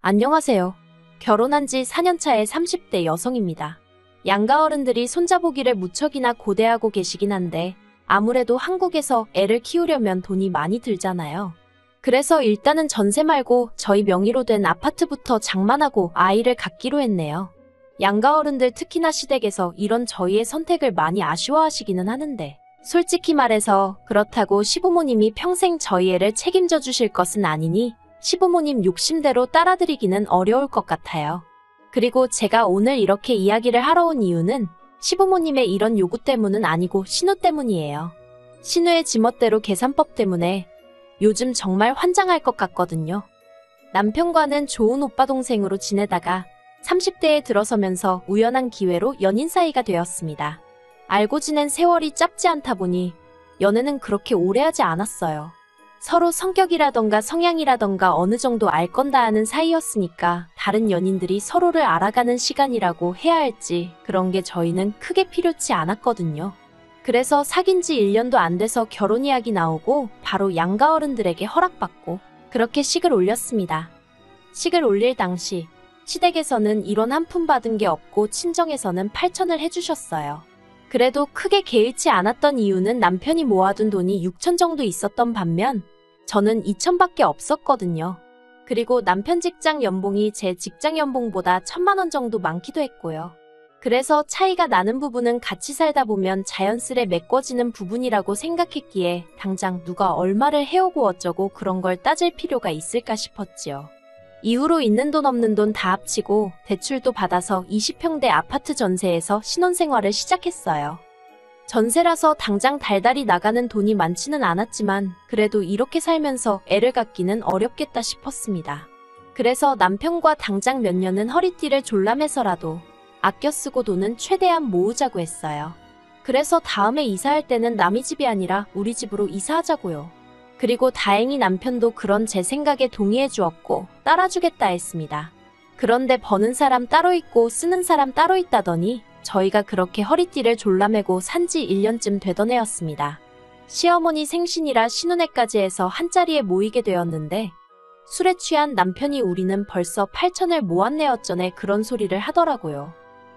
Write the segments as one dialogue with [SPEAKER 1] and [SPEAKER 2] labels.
[SPEAKER 1] 안녕하세요. 결혼한 지 4년차의 30대 여성입니다. 양가 어른들이 손자보기를 무척이나 고대하고 계시긴 한데 아무래도 한국에서 애를 키우려면 돈이 많이 들잖아요. 그래서 일단은 전세 말고 저희 명의로 된 아파트부터 장만하고 아이를 갖기로 했네요. 양가 어른들 특히나 시댁에서 이런 저희의 선택을 많이 아쉬워하시기는 하는데 솔직히 말해서 그렇다고 시부모님이 평생 저희 애를 책임져 주실 것은 아니니 시부모님 욕심대로 따라드리기는 어려울 것 같아요. 그리고 제가 오늘 이렇게 이야기를 하러 온 이유는 시부모님의 이런 요구 때문은 아니고 신우 때문이에요. 신우의 지멋대로 계산법 때문에 요즘 정말 환장할 것 같거든요. 남편과는 좋은 오빠 동생으로 지내다가 30대에 들어서면서 우연한 기회로 연인 사이가 되었습니다. 알고 지낸 세월이 짧지 않다 보니 연애는 그렇게 오래 하지 않았어요. 서로 성격이라던가 성향이라던가 어느 정도 알 건다 하는 사이였으니까 다른 연인들이 서로를 알아가는 시간이라고 해야 할지 그런 게 저희는 크게 필요치 않았거든요. 그래서 사귄 지 1년도 안 돼서 결혼 이야기 나오고 바로 양가 어른들에게 허락받고 그렇게 식을 올렸습니다. 식을 올릴 당시 시댁에서는 1원 한 푼 받은 게 없고 친정에서는 8천을 해주셨어요. 그래도 크게 개의치 않았던 이유는 남편이 모아둔 돈이 6천 정도 있었던 반면 저는 2천밖에 없었거든요. 그리고 남편 직장 연봉이 제 직장 연봉보다 1,000만 원 정도 많기도 했고요. 그래서 차이가 나는 부분은 같이 살다 보면 자연스레 메꿔지는 부분이라고 생각했기에 당장 누가 얼마를 해오고 어쩌고 그런 걸 따질 필요가 있을까 싶었지요. 이후로 있는 돈 없는 돈 다 합치고 대출도 받아서 20평대 아파트 전세에서 신혼생활을 시작했어요. 전세라서 당장 달달이 나가는 돈이 많지는 않았지만 그래도 이렇게 살면서 애를 갖기는 어렵겠다 싶었습니다. 그래서 남편과 당장 몇 년은 허리띠를 졸라매서라도 아껴 쓰고 돈은 최대한 모으자고 했어요. 그래서 다음에 이사할 때는 남의 집이 아니라 우리 집으로 이사하자고요. 그리고 다행히 남편도 그런 제 생각에 동의해 주었고 따라주겠다 했습니다. 그런데 버는 사람 따로 있고 쓰는 사람 따로 있다더니 저희가 그렇게 허리띠를 졸라매고 산지 1년쯤 되던 해였습니다. 시어머니 생신이라 신혼회까지 해서 한자리에 모이게 되었는데 술에 취한 남편이 우리는 벌써 8천을 모았네 어쩌네 그런 소리를 하더라고요.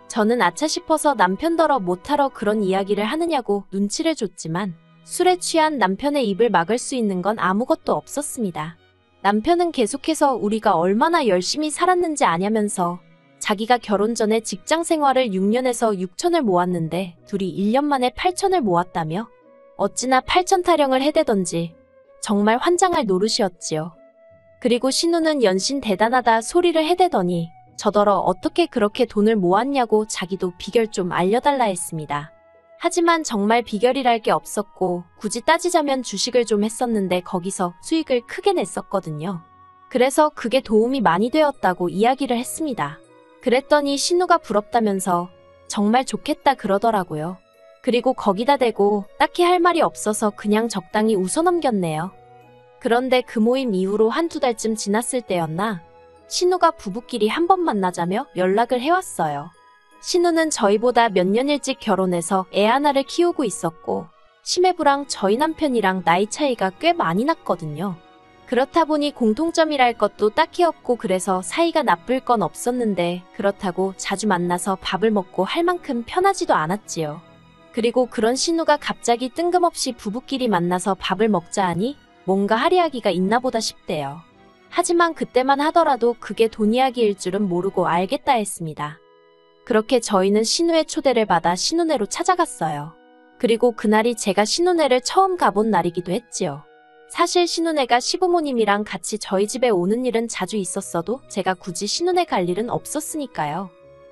[SPEAKER 1] 저는 아차 싶어서 남편더러 못하러 그런 이야기를 하느냐고 눈치를 줬지만 술에 취한 남편의 입을 막을 수 있는 건 아무것도 없었습니다. 남편은 계속해서 우리가 얼마나 열심히 살았는지 아냐면서 자기가 결혼 전에 직장 생활을 6년에서 6천을 모았는데 둘이 1년 만에 8천을 모았다며 어찌나 8천 타령을 해대던지 정말 환장할 노릇이었지요. 그리고 신우는 연신 대단하다 소리를 해대더니 저더러 어떻게 그렇게 돈을 모았냐고 자기도 비결 좀 알려달라 했습니다. 하지만 정말 비결이랄 게 없었고 굳이 따지자면 주식을 좀 했었는데 거기서 수익을 크게 냈었거든요. 그래서 그게 도움이 많이 되었다고 이야기를 했습니다. 그랬더니 신우가 부럽다면서 정말 좋겠다 그러더라고요. 그리고 거기다 대고 딱히 할 말이 없어서 그냥 적당히 웃어넘겼네요. 그런데 그 모임 이후로 한두 달쯤 지났을 때였나 신우가 부부끼리 한번 만나자며 연락을 해왔어요. 신우는 저희보다 몇 년 일찍 결혼해서 애 하나를 키우고 있었고 심해부랑 저희 남편이랑 나이 차이가 꽤 많이 났거든요. 그렇다 보니 공통점이랄 것도 딱히 없고 그래서 사이가 나쁠 건 없었는데 그렇다고 자주 만나서 밥을 먹고 할 만큼 편하지도 않았지요. 그리고 그런 신우가 갑자기 뜬금없이 부부끼리 만나서 밥을 먹자 하니 뭔가 할 이야기가 있나 보다 싶대요. 하지만 그때만 하더라도 그게 돈 이야기일 줄은 모르고 알겠다 했습니다. 그렇게 저희는 신우의 초대를 받아 신혼회로 찾아갔어요. 그리고 그날이 제가 신혼회를 처음 가본 날이기도 했지요. 사실 신혼회가 시부모님이랑 같이 저희 집에 오는 일은 자주 있었어도 제가 굳이 신혼회 갈 일은 없었으니까요.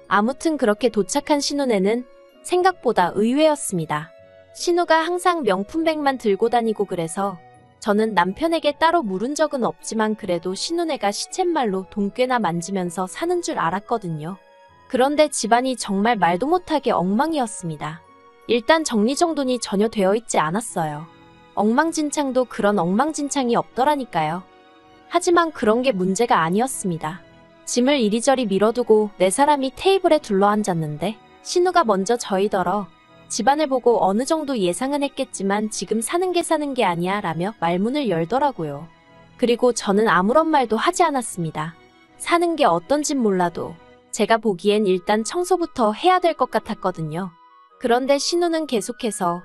[SPEAKER 1] 아무튼 그렇게 도착한 신혼회는 생각보다 의외였습니다. 신우가 항상 명품백만 들고 다니고 그래서 저는 남편에게 따로 물은 적은 없지만 그래도 신혼회가 시쳇말로 돈 꽤나 만지면서 사는 줄 알았거든요. 그런데 집안이 정말 말도 못하게 엉망이었습니다. 일단 정리정돈이 전혀 되어 있지 않았어요. 엉망진창도 그런 엉망진창이 없더라니까요. 하지만 그런 게 문제가 아니었습니다. 짐을 이리저리 밀어두고 네 사람이 테이블에 둘러앉았는데 신우가 먼저 저희더러 집안을 보고 어느 정도 예상은 했겠지만 지금 사는 게 아니야 라며 말문을 열더라고요. 그리고 저는 아무런 말도 하지 않았습니다. 사는 게 어떤진 몰라도 제가 보기엔 일단 청소부터 해야 될 것 같았거든요. 그런데 신우는 계속해서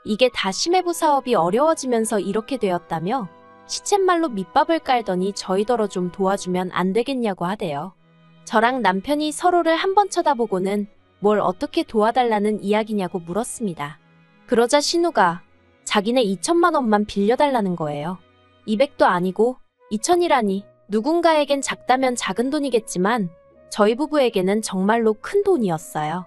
[SPEAKER 1] 이게 다 심해부 사업이 어려워지면서 이렇게 되었다며 시쳇말로 밑밥을 깔더니 저희더러 좀 도와주면 안 되겠냐고 하대요. 저랑 남편이 서로를 한번 쳐다보고는 뭘 어떻게 도와달라는 이야기냐고 물었습니다. 그러자 신우가 자기네 2천만 원만 빌려달라는 거예요. 200도 아니고 2천이라니 누군가에겐 작다면 작은 돈이겠지만 저희 부부에게는 정말로 큰 돈이었어요.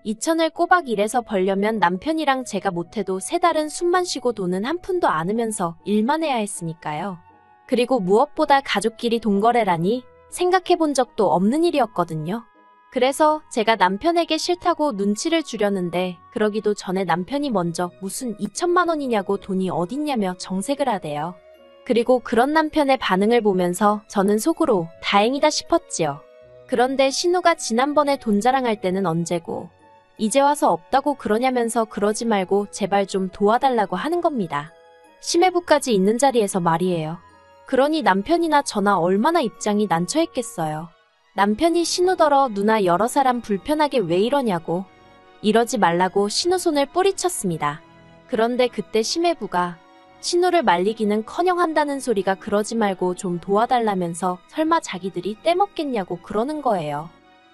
[SPEAKER 1] 2천을 꼬박 일해서 벌려면 남편이랑 제가 못해도 3달은 숨만 쉬고 돈은 한 푼도 않으면서 일만 해야 했으니까요. 그리고 무엇보다 가족끼리 돈거래라니 생각해본 적도 없는 일이었거든요. 그래서 제가 남편에게 싫다고 눈치를 주려는데 그러기도 전에 남편이 먼저 무슨 2천만 원이냐고 돈이 어딨냐며 정색을 하대요. 그리고 그런 남편의 반응을 보면서 저는 속으로 다행이다 싶었지요. 그런데 신우가 지난번에 돈 자랑할 때는 언제고 이제 와서 없다고 그러냐면서 그러지 말고 제발 좀 도와달라고 하는 겁니다. 심해부까지 있는 자리에서 말이에요. 그러니 남편이나 저나 얼마나 입장이 난처했겠어요. 남편이 신우더러 누나 여러 사람 불편하게 왜 이러냐고 이러지 말라고 신우 손을 뿌리쳤습니다. 그런데 그때 심해부가 신우를 말리기는커녕 한다는 소리가 그러지 말고 좀 도와달라면서 설마 자기들이 떼먹겠냐고 그러는 거예요.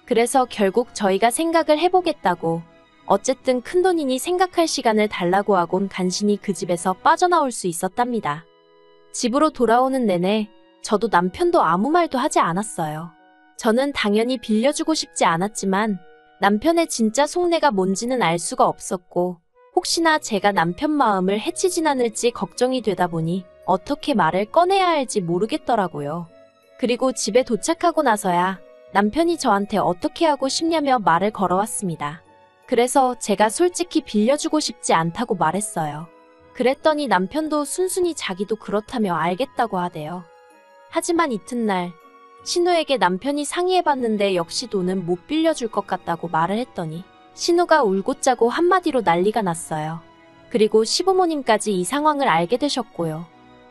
[SPEAKER 1] 그래서 결국 저희가 생각을 해보겠다고 어쨌든 큰돈이니 생각할 시간을 달라고 하곤 간신히 그 집에서 빠져나올 수 있었답니다. 집으로 돌아오는 내내 저도 남편도 아무 말도 하지 않았어요. 저는 당연히 빌려주고 싶지 않았지만 남편의 진짜 속내가 뭔지는 알 수가 없었고 혹시나 제가 남편 마음을 해치진 않을지 걱정이 되다 보니 어떻게 말을 꺼내야 할지 모르겠더라고요. 그리고 집에 도착하고 나서야 남편이 저한테 어떻게 하고 싶냐며 말을 걸어왔습니다. 그래서 제가 솔직히 빌려주고 싶지 않다고 말했어요. 그랬더니 남편도 순순히 자기도 그렇다며 알겠다고 하대요. 하지만 이튿날 신우에게 남편이 상의해봤는데 역시 돈은 못 빌려줄 것 같다고 말을 했더니 신우가 울고 짜고 한마디로 난리가 났어요. 그리고 시부모님까지 이 상황을 알게 되셨고요.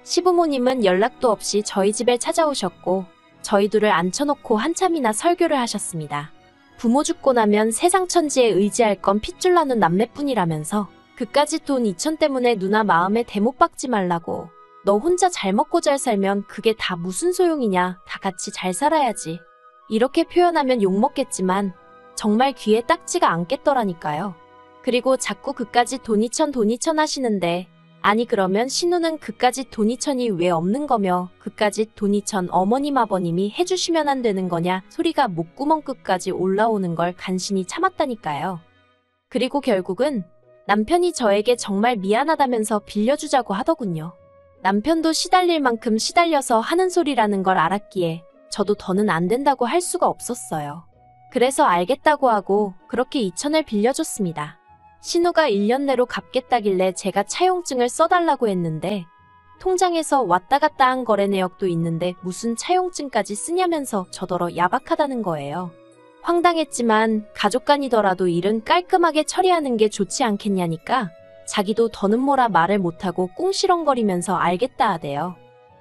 [SPEAKER 1] 시부모님은 연락도 없이 저희 집에 찾아오셨고 저희 둘을 앉혀놓고 한참이나 설교를 하셨습니다. 부모 죽고 나면 세상 천지에 의지할 건 핏줄 나는 남매뿐이라면서 그까짓 돈 2천 때문에 누나 마음에 대못 박지 말라고 너 혼자 잘 먹고 잘 살면 그게 다 무슨 소용이냐 다 같이 잘 살아야지 이렇게 표현하면 욕먹겠지만 정말 귀에 딱지가 않겠더라니까요. 그리고 자꾸 그까짓 돈 2천 하시는데 아니 그러면 신우는 그까짓 돈 2천이 왜 없는 거며 그까짓 돈 2천 어머님 아버님이 해주시면 안 되는 거냐 소리가 목구멍 끝까지 올라오는 걸 간신히 참았다니까요. 그리고 결국은 남편이 저에게 정말 미안하다면서 빌려주자고 하더군요. 남편도 시달릴 만큼 시달려서 하는 소리라는 걸 알았기에 저도 더는 안 된다고 할 수가 없었어요. 그래서 알겠다고 하고 그렇게 2천을 빌려줬습니다. 신우가 1년 내로 갚겠다길래 제가 차용증을 써달라고 했는데 통장에서 왔다 갔다 한 거래 내역도 있는데 무슨 차용증까지 쓰냐면서 저더러 야박하다는 거예요. 황당했지만 가족간이더라도 일은 깔끔하게 처리하는 게 좋지 않겠냐니까 자기도 더는 뭐라 말을 못하고 꿍시렁거리면서 알겠다 하대요.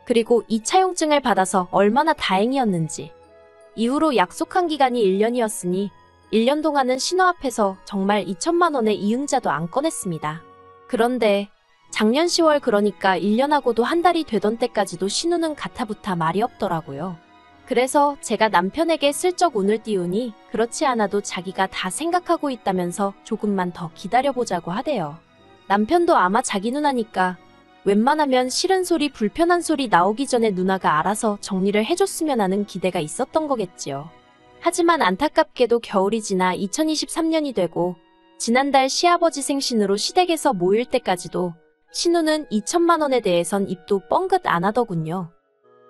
[SPEAKER 1] 그리고 이 차용증을 받아서 얼마나 다행이었는지. 이후로 약속한 기간이 1년이었으니 1년 동안은 신우 앞에서 정말 2천만 원의 이응자도 안 꺼냈습니다. 그런데 작년 10월 그러니까 1년하고도 한 달이 되던 때까지도 신우는 가타부타 말이 없더라고요. 그래서 제가 남편에게 슬쩍 운을 띄우니 그렇지 않아도 자기가 다 생각하고 있다면서 조금만 더 기다려보자고 하대요. 남편도 아마 자기 누나니까 웬만하면 싫은 소리 불편한 소리 나오기 전에 누나가 알아서 정리를 해줬으면 하는 기대가 있었던 거겠지요. 하지만 안타깝게도 겨울이 지나 2023년이 되고 지난달 시아버지 생신으로 시댁에서 모일 때까지도 신우는 2천만 원에 대해선 입도 뻥긋 안 하더군요.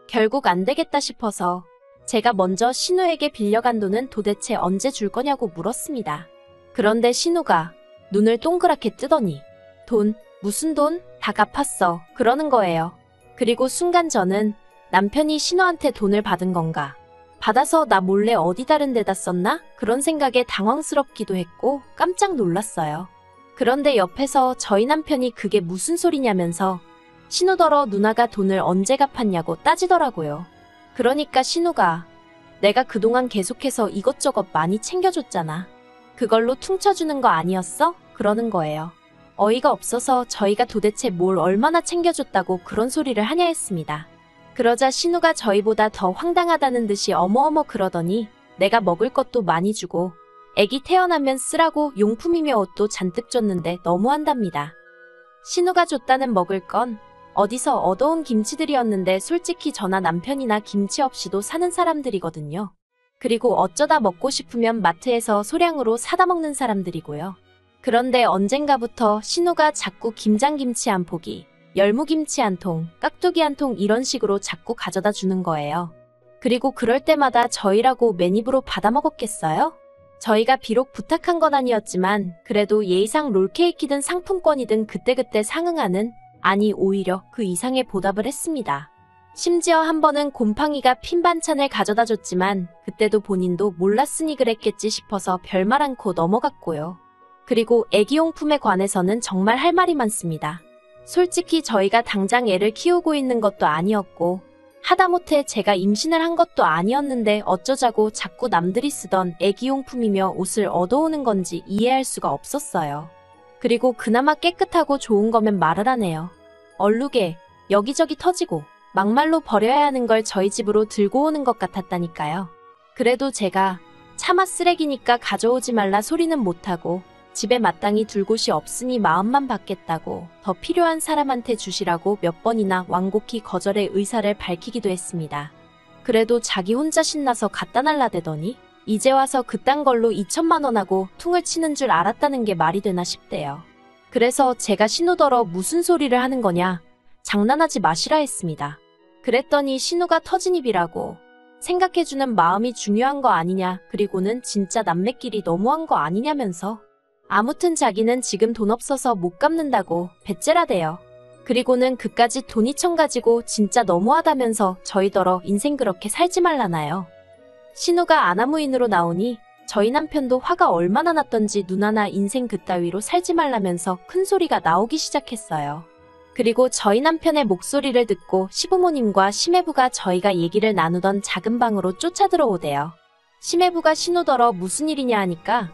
[SPEAKER 1] 결국 안 되겠다 싶어서 제가 먼저 신우에게 빌려간 돈은 도대체 언제 줄 거냐고 물었습니다. 그런데 신우가 눈을 동그랗게 뜨더니 돈? 무슨 돈? 다 갚았어. 그러는 거예요. 그리고 순간 저는 남편이 신우한테 돈을 받은 건가? 받아서 나 몰래 어디 다른 데다 썼나? 그런 생각에 당황스럽기도 했고 깜짝 놀랐어요. 그런데 옆에서 저희 남편이 그게 무슨 소리냐면서 신우더러 누나가 돈을 언제 갚았냐고 따지더라고요. 그러니까 신우가 내가 그동안 계속해서 이것저것 많이 챙겨줬잖아. 그걸로 퉁쳐주는 거 아니었어? 그러는 거예요. 어이가 없어서 저희가 도대체 뭘 얼마나 챙겨줬다고 그런 소리를 하냐 했습니다. 그러자 신우가 저희보다 더 황당하다는 듯이 어머어머 그러더니 내가 먹을 것도 많이 주고 애기 태어나면 쓰라고 용품이며 옷도 잔뜩 줬는데 너무한답니다. 신우가 줬다는 먹을 건 어디서 얻어온 김치들이었는데 솔직히 저나 남편이나 김치 없이도 사는 사람들이거든요. 그리고 어쩌다 먹고 싶으면 마트에서 소량으로 사다 먹는 사람들이고요. 그런데 언젠가부터 신우가 자꾸 김장김치 한 포기, 열무김치 한 통, 깍두기 한 통 이런 식으로 자꾸 가져다 주는 거예요. 그리고 그럴 때마다 저희라고 맨입으로 받아먹었겠어요? 저희가 비록 부탁한 건 아니었지만 그래도 예의상 롤케이크든 상품권이든 그때그때 상응하는, 아니 오히려 그 이상의 보답을 했습니다. 심지어 한 번은 곰팡이가 핀 반찬을 가져다 줬지만 그때도 본인도 몰랐으니 그랬겠지 싶어서 별말 않고 넘어갔고요. 그리고 애기용품에 관해서는 정말 할 말이 많습니다. 솔직히 저희가 당장 애를 키우고 있는 것도 아니었고 하다못해 제가 임신을 한 것도 아니었는데 어쩌자고 자꾸 남들이 쓰던 애기용품이며 옷을 얻어오는 건지 이해할 수가 없었어요. 그리고 그나마 깨끗하고 좋은 거면 말을 하네요. 얼룩에 여기저기 터지고 막말로 버려야 하는 걸 저희 집으로 들고 오는 것 같았다니까요. 그래도 제가 차마 쓰레기니까 가져오지 말라 소리는 못하고 집에 마땅히 둘 곳이 없으니 마음만 받겠다고 더 필요한 사람한테 주시라고 몇 번이나 완곡히 거절의 의사를 밝히기도 했습니다. 그래도 자기 혼자 신나서 갖다 날라대더니 이제 와서 그딴 걸로 2천만 원하고 퉁을 치는 줄 알았다는 게 말이 되나 싶대요. 그래서 제가 신우더러 무슨 소리를 하는 거냐, 장난하지 마시라 했습니다. 그랬더니 신우가 터진 입이라고, 생각해주는 마음이 중요한 거 아니냐, 그리고는 진짜 남매끼리 너무한 거 아니냐면서 아무튼 자기는 지금 돈 없어서 못 갚는다고 배째라대요. 그리고는 그까지 돈 2천 가지고 진짜 너무하다면서 저희더러 인생 그렇게 살지 말라나요. 신우가 아나무인으로 나오니 저희 남편도 화가 얼마나 났던지 누나나 인생 그따위로 살지 말라면서 큰 소리가 나오기 시작했어요. 그리고 저희 남편의 목소리를 듣고 시부모님과 시매부가 저희가 얘기를 나누던 작은 방으로 쫓아 들어오대요. 시매부가 신우더러 무슨 일이냐 하니까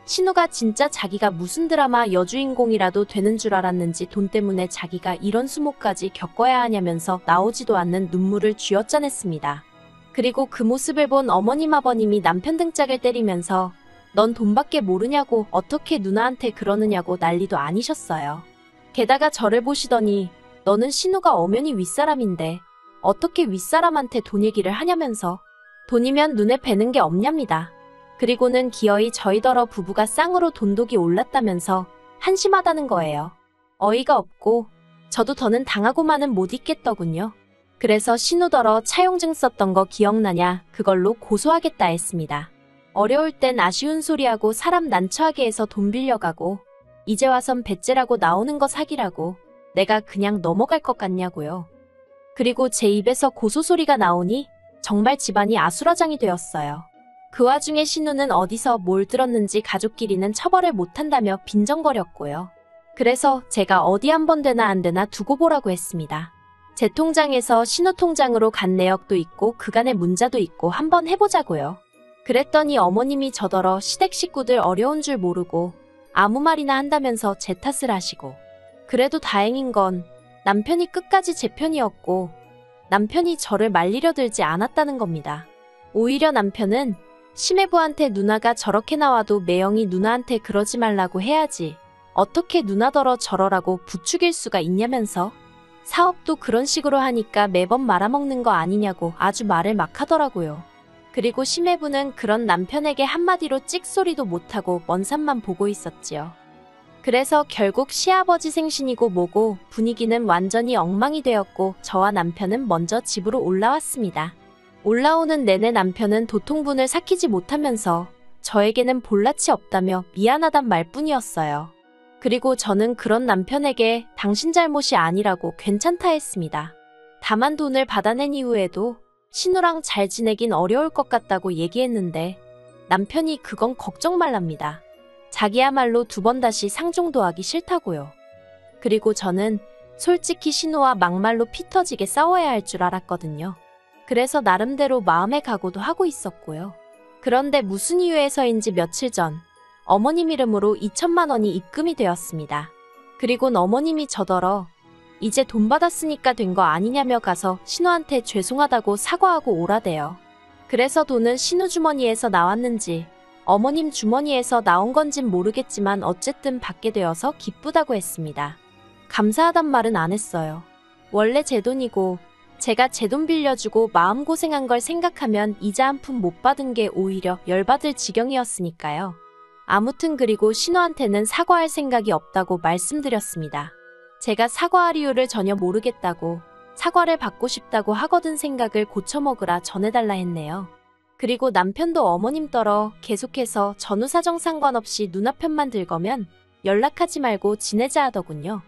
[SPEAKER 1] 신우가 진짜 자기가 무슨 드라마 여주인공이라도 되는 줄 알았는지 돈 때문에 자기가 이런 수모까지 겪어야 하냐면서 나오지도 않는 눈물을 쥐어짜냈습니다. 그리고 그 모습을 본 어머님 아버님이 남편 등짝을 때리면서 넌 돈밖에 모르냐고 어떻게 누나한테 그러느냐고 난리도 아니셨어요. 게다가 저를 보시더니 너는 신우가 엄연히 윗사람인데 어떻게 윗사람한테 돈 얘기를 하냐면서 돈이면 눈에 뵈는 게 없냐입니다. 그리고는 기어이 저희더러 부부가 쌍으로 돈독이 올랐다면서 한심하다는 거예요. 어이가 없고 저도 더는 당하고만은 못 있겠더군요. 그래서 신우더러 차용증 썼던 거 기억나냐, 그걸로 고소하겠다 했습니다. 어려울 땐 아쉬운 소리하고 사람 난처하게 해서 돈 빌려가고 이제 와선 배째라고 나오는 거 사기라고 내가 그냥 넘어갈 것 같냐고요. 그리고 제 입에서 고소 소리가 나오니 정말 집안이 아수라장이 되었어요. 그 와중에 신우는 어디서 뭘 들었는지 가족끼리는 처벌을 못한다며 빈정거렸고요. 그래서 제가 어디 한번 되나 안 되나 두고 보라고 했습니다. 제 통장에서 신우 통장으로 간 내역도 있고 그간의 문자도 있고 한번 해보자고요. 그랬더니 어머님이 저더러 시댁 식구들 어려운 줄 모르고 아무 말이나 한다면서 제 탓을 하시고, 그래도 다행인 건 남편이 끝까지 제 편이었고 남편이 저를 말리려 들지 않았다는 겁니다. 오히려 남편은 시매부한테 누나가 저렇게 나와도 매영이 누나한테 그러지 말라고 해야지 어떻게 누나더러 저러라고 부추길 수가 있냐면서 사업도 그런 식으로 하니까 매번 말아먹는 거 아니냐고 아주 말을 막 하더라고요. 그리고 시매부는 그런 남편에게 한마디로 찍소리도 못하고 먼 산만 보고 있었지요. 그래서 결국 시아버지 생신이고 뭐고 분위기는 완전히 엉망이 되었고 저와 남편은 먼저 집으로 올라왔습니다. 올라오는 내내 남편은 도통분을 삭히지 못하면서 저에게는 볼낯이 없다며 미안하단 말뿐이었어요. 그리고 저는 그런 남편에게 당신 잘못이 아니라고 괜찮다 했습니다. 다만 돈을 받아낸 이후에도 신우랑 잘 지내긴 어려울 것 같다고 얘기했는데 남편이 그건 걱정 말랍니다. 자기야말로 2번 다시 상종도 하기 싫다고요. 그리고 저는 솔직히 신우와 막말로 피 터지게 싸워야 할 줄 알았거든요. 그래서 나름대로 마음의 각오도 하고 있었고요. 그런데 무슨 이유에서인지 며칠 전 어머님 이름으로 2천만 원이 입금이 되었습니다. 그리곤 어머님이 저더러 이제 돈 받았으니까 된 거 아니냐며 가서 신우한테 죄송하다고 사과하고 오라대요. 그래서 돈은 신우 주머니에서 나왔는지 어머님 주머니에서 나온 건진 모르겠지만 어쨌든 받게 되어서 기쁘다고 했습니다. 감사하단 말은 안 했어요. 원래 제 돈이고 제가 제 돈 빌려주고 마음고생한 걸 생각하면 이자 한 푼 못 받은 게 오히려 열받을 지경이었으니까요. 아무튼 그리고 신우한테는 사과할 생각이 없다고 말씀드렸습니다. 제가 사과할 이유를 전혀 모르겠다고 사과를 받고 싶다고 하거든 생각을 고쳐먹으라 전해달라 했네요. 그리고 남편도 어머님 떨어 계속해서 전후사정 상관없이 누나편만 들거면 연락하지 말고 지내자 하더군요.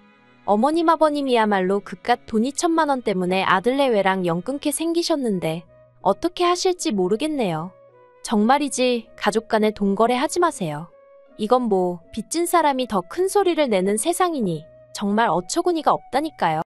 [SPEAKER 1] 어머님 아버님이야말로 그깟 돈 2천만 원 때문에 아들 내외랑 영 끊게 생기셨는데 어떻게 하실지 모르겠네요. 정말이지 가족 간에 돈거래 하지 마세요. 이건 뭐 빚진 사람이 더 큰 소리를 내는 세상이니 정말 어처구니가 없다니까요.